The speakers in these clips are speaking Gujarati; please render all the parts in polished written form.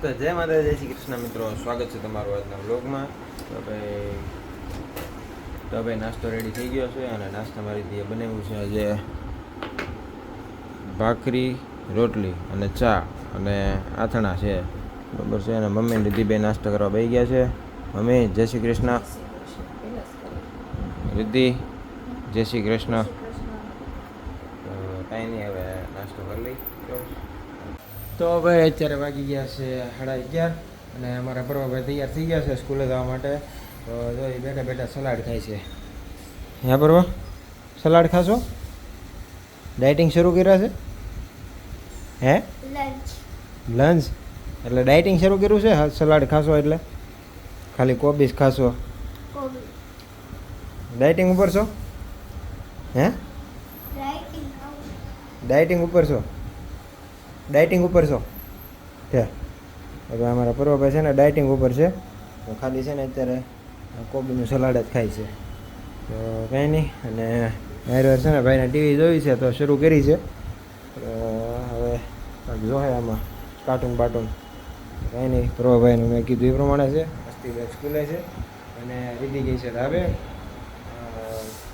તો જય માતા જય શ્રી કૃષ્ણ મિત્રો, સ્વાગત છે તમારું આજના વ્લોગમાં. તો ભાઈ નાસ્તો રેડી થઈ ગયો છે અને નાસ્તામાં રીતે બનાવ્યું છે આજે ભાખરી, રોટલી અને ચા અને આથણા છે, બરાબર છે. અને મમ્મી રીતિ બે નાસ્તો કરવા બેસી ગયા છે. મમ્મી જય શ્રી કૃષ્ણ. રીતિ જય શ્રી કૃષ્ણ. તો કાંઈ નહીં, હવે નાસ્તો કરી લઈ. તો ભાઈ અત્યારે વાગી ગયા છે 11:30 અને અમારા પ્રભાભાઈ તૈયાર થઈ ગયા છે સ્કૂલે જવા માટે. તો જો એ બેઠા બેઠા સલાડ ખાય છે. હા પ્રભા, સલાડ ખાશો? ડાયટિંગ શરૂ કર્યા છે? હે લંચ એટલે ડાયટિંગ શરૂ કર્યું છે? સલાડ ખાશો એટલે ખાલી કોબીજ ખાશો? ડાયટિંગ ઉપર છો? હે ડાયટિંગ ઉપર છો? ડાયટિંગ ઉપર છો? કે હવે અમારા પ્રભાભાઈ છે ને ડાયટિંગ ઉપર છે, તો ખાલી છે ને અત્યારે કોબીનું સલાડ જ ખાય છે. તો કંઈ નહીં, અને હેરવેર છે ને ભાઈને ટીવી જોઈ છે તો શરૂ કરી છે. હવે જોહે આમાં કાર્ટૂન બાટૂન. કંઈ નહીં, પ્રભાભાઈનું મેં કીધું એ પ્રમાણે છે. અસ્તિબેન સ્કૂલે છે અને રીતિ ગઈ છે ધાબે,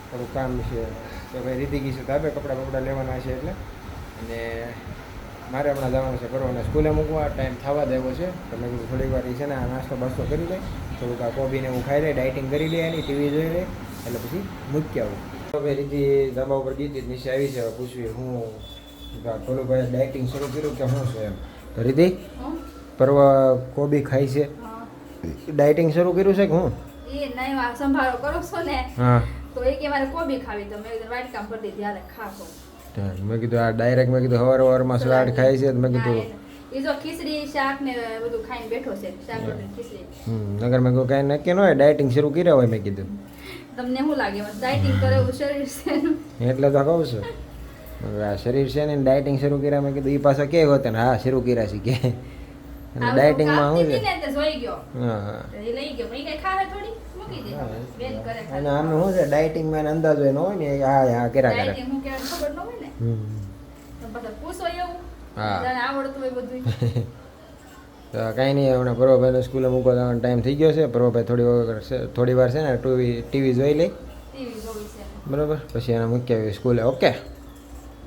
થોડું કામ છે. તો ભાઈ રીતિ ગઈ છે ધાબે, કપડાં બપડા લેવાના છે એટલે. અને મારે હમણાં જવાનું છે કરવાને સ્કૂલે મૂકવા, ટાઈમ થવા જ આવ્યો છે. તો મેં કીધું થોડીક વાર છે ને આ નાસ્તો બાસ્તો કરી લે, થોડુંક આ કોબીને એવું ખાઈ લે, ડાયટિંગ કરી લે, એની ટીવી જોઈ લે, એટલે પછી મૂકી આવું. તો ભાઈ રીતિ ધાબા ઉપર ગઈ હતી, નીચે આવી છે. પૂછવી હું પેલું ભાઈ ડાયટિંગ શરૂ કર્યું કે શું છે એમ. તો રીતિ પરવા કોબી ખાઈ છે, ડાયટિંગ શરૂ કર્યું છે કે હું? એ નહીં સંભાળો કરો છો ને, હા, તો એ કે મારે કોબી ખાવી, તો મેં કીધું વાઈટ કામ કરી દીધી, હાલે ખાશો. મેં કીધું આ ડાયરેક્ટ મેં કીધું સવારમાં સલાડ ખાય છે. મેં કીધું એ જો ખીચડી શાક ને બધું ખાઈને બેઠો છે, શાક રોટલી ખીચડી. નગર મેં કહું કાંઈ નક્કી ન હોય, ડાયટિંગ શરૂ કર્યા હોય. મેં કીધું તમને શું લાગે ડાયટિંગ કરે એવું શરીર છે? એટલે તો કહું છું, આ શરીર છે ને ડાયટિંગ શરૂ કર્યા. મેં કીધું એ પાછા કે હોતે ને હા શરૂ કર્યા છે કે. અને ડાયટિંગમાં શું છે? જોઈ ગયો, હા હા, એ લઈ ગયો, પણ એ કઈ ખાવે થોડી મૂકી દે બેન કરે. અને આનું શું છે, ડાયટિંગમાં અંદાજ હોય ન હોય ને, હા હા કર્યા કરે. ડાયટિંગ હું કેવાનું ખબર ન હોય ને, તો પછી પૂછો એવું હા, જાણે આવડતું હોય બધું. તો કાંઈ નહીં, હમણાં પ્રભાભાઈને સ્કૂલે મૂકવા જવાનો ટાઈમ થઈ ગયો છે. પ્રભાભાઈ થોડી વાર છે ને ટીવી જોઈ લઈ, ટીવી જોવી છે બરાબર, પછી એને મૂકી આવી સ્કૂલે. ઓકે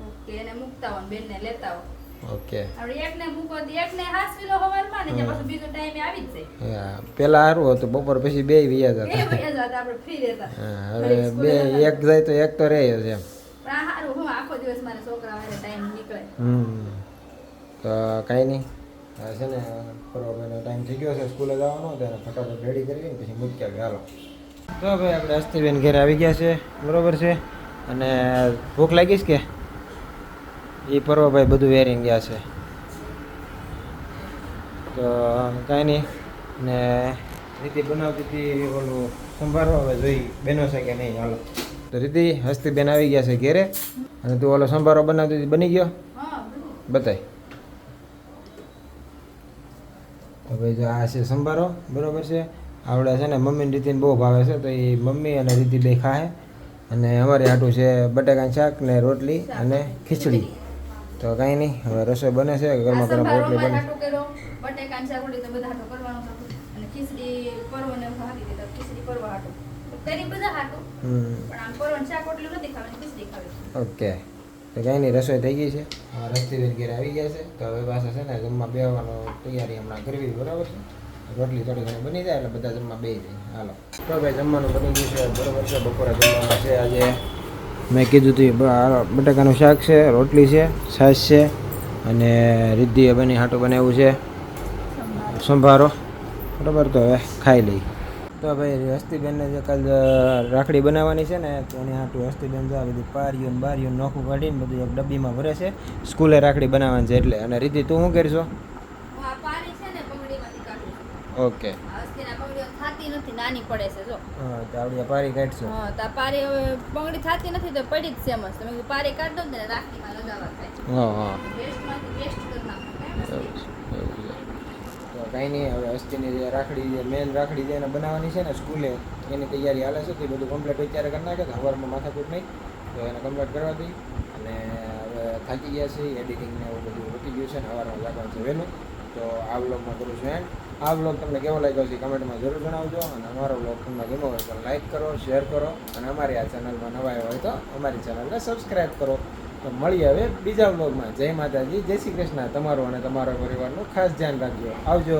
ઓકે, એને મૂકતા હોય બેનને લેતા હોય. ઓકે, હવે એકને મૂકો તો એકને હાસવીલો હવારમાં ને પછી બીજો ટાઈમે આવી જ જાય. હા પેલા સારું હતું, બપોર પછી બે વ્યા એ જતા. ભાઈ જાત આપણે ફ્રી રહેતા. હા, હવે બે એક જાય તો એક તો રહે છે એમ. પણ આ સારું, હું આખો દિવસ મારા છોકરા વાળે ટાઈમ નીકળે. તો કાંઈ નહીં, છે ને પ્રભાભાઈનો ટાઈમ થઈ ગયો છે સ્કૂલે જવાનો, ત્યારે ફટાફટ રેડી કરીને પછી મૂકી આવી. હાલો, તો ભાઈ આપણે અસ્તિબેન ઘરે આવી ગયા છે, બરાબર છે. અને ભૂખ લાગીશ કે એ પ્રભાભાઈ બધું વેરીને ગયા છે. તો કાંઈ નહીં, ને રીતિ બનાવતી હતી ઓલું સંભારો, હવે જોઈ બેનો છે કે નહીં. હાલો, તો રીતિ હસ્તીબેન આવી ગયા છે ઘેરે, અને તું ઓલો સંભારો બનાવતી હતી, બની ગયો? હા, બતાય. તો ભાઈ જો આ છે સંભારો, બરાબર છે. આવડે છે ને મમ્મીની રીતિને બહુ ભાવે છે, તો એ મમ્મી અને રીતિ બે ખાય. અને અમારે આટું છે બટાકાનું શાક ને રોટલી અને ખીચડી. તો કાંઈ નહીં, હવે રસોઈ બને છે, ગરમા ગરમ રોટલી બને. બટેકાનું શાક રોટલી તો બધા હાટું કરવાનું હતું, અને ખીચડી પરવને હાકી દીધા, ખીચડી પરવા હાટું કરી બધા હાટું. પણ આમ પરવન શાક રોટલી નથી ખાવાની, ખીચડી ખાવી. ઓકે, તો કાંઈ નહીં, રસોઈ થઈ ગઈ છે. રસ્તીબેન ઘેર આવી ગયા છે, તો હવે પાછા છે ને જમવા બેસવાનો તૈયારી હમણાં કરવી, બરાબર છે. રોટલી થોડી ઘણી બની જાય એટલે બધા જમવા બેસી જાય. હાલો, તો ભાઈ જમવાનું બની ગયું છે, બરાબર છે. બપોરે જમવાનું છે આજે મેં કીધું હતું બટાકાનું શાક છે, રોટલી છે, છાશ છે, અને રિદ્ધિએ બની હાટું બનાવ્યું છે સંભારો, બરાબર. તો હવે ખાઈ લઈ. તો ભાઈ હસ્તીબેનને જે કાલ રાખડી બનાવવાની છે ને, તો એની હાટું હસ્તીબેન જો બધી પારીઓ ને બારીઓ નોખું કાઢીને બધું એક ડબ્બીમાં ભરે છે. સ્કૂલે રાખડી બનાવવાની છે એટલે. અને રીતિ તું શું કરીશો? ઓકે, નાની પડે છે જો. હા, તો આવડી પારી કાઢશો? હા, તો પારી હવે બંગડી થાતી નથી તો પડી જ છે મસ્ત. તમે પારી કાઢ દો ને રાખડીમાં લગાવવા થાય. હા હા, વેસ્ટમાંથી વેસ્ટ કરી નાખો. તો કાંઈ નહીં, હવે અસ્થિની જે રાખડી, જે મેન રાખડી જે એને બનાવવાની છે ને સ્કૂલે, એની તૈયારી હાલે છે. તે બધું કમ્પ્લીટ અત્યારે કરી નાખે, સવારમાં માથાકૂટ નહીં, તો એને કમ્પ્લીટ કરવા દઈ. અને હવે થાકી ગયા છે, એડિટિંગ ને એવું બધું વધી ગયું છે ને, સવારમાં લાગવાનું છે વહેલું. તો આ વ્લોગમાં કરું છું એન્ડ. આ વ્લોગ તમને કેવો લાગ્યો છે કમેન્ટમાં જરૂર જણાવજો, અને અમારો વ્લોગ તમને ગમ્યો હોય તો લાઈક કરો, શેર કરો, અને અમારી આ ચેનલમાં નવા આવ્યા હોય તો અમારી ચેનલને સબસ્ક્રાઈબ કરો. તો મળીએ હવે બીજા વ્લોગમાં. જય માતાજી, જય શ્રી કૃષ્ણ. તમારું અને તમારા પરિવારનું ખાસ ધ્યાન રાખજો. આવજો.